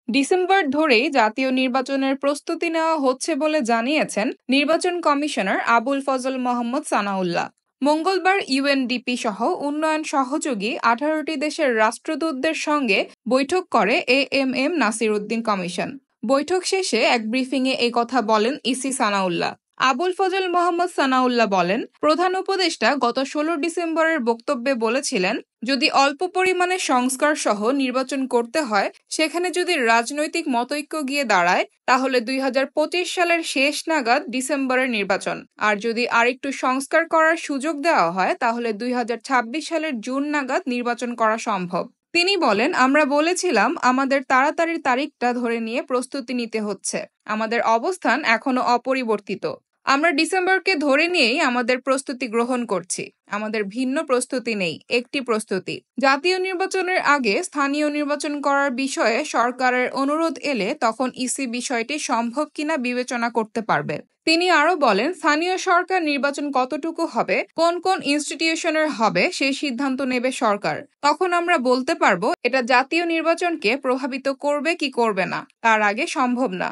December ধরেই জাতীয় নির্বাচনের প্রস্তুতি নেওয়া হচ্ছে বলে জানিয়েছেন নির্বাচন কমিশনার আবুল ফজল মোহাম্মদ সানাউল্লাহ। মঙ্গলবার ইউএনডিপি সহ উন্নয়ন সহযোগী 18টি দেশের রাষ্ট্রদূতদের সঙ্গে বৈঠক করে এএমএম নাসির উদ্দিন কমিশন। বৈঠক শেষে এক ব্রিফিংয়ে এই কথা বলেন ইসি সানাউল্লাহ। আবুল ফজল মোহাম্মদ সানাউল্লাহ বলেন, প্রধান উপদেষ্টা গত 16 ডিসেম্বরের বক্তব্যে বলেছিলেন, যদি অল্প পরিমাণে সংস্কার সহ নির্বাচন করতে হয়, সেখানে যদি রাজনৈতিক মতৈক্য গিয়ে দাঁড়ায়, তাহলে 2025 সালের শেষ নাগাদ ডিসেম্বরের নির্বাচন। আর যদি আরেকটু সংস্কার করার সুযোগ দেওয়া হয়, তাহলে 2026 সালের জুন নাগাদ নির্বাচন করা সম্ভব। তিনি বলেন, আমরা বলেছিলাম আমাদের তাড়াতাড়ির তারিখটা ধরে নিয়ে প্রস্তুতি নিতে হচ্ছে। আমাদের অবস্থান এখনো অপরিবর্তিত। আমরা ডিসেম্বরকে ধরে নিয়েই আমাদের প্রস্তুতি গ্রহণ করছি। আমাদের ভিন্ন প্রস্তুতি নেই, একটি প্রস্তুতি। জাতীয় নির্বাচনের আগে স্থানীয় নির্বাচন করার বিষয়ে সরকারের অনুরোধ এলে তখন ইসি বিষয়টি সম্ভব কিনা বিবেচনা করতে পারবে। তিনি আরও বলেন, স্থানীয় সরকার নির্বাচন কতটুকু হবে, কোন কোন ইনস্টিটিউশনের হবে সেই সিদ্ধান্ত নেবে সরকার। তখন আমরা বলতে পারবো এটা জাতীয় নির্বাচনকে প্রভাবিত করবে কি করবে না, তার আগে সম্ভব না।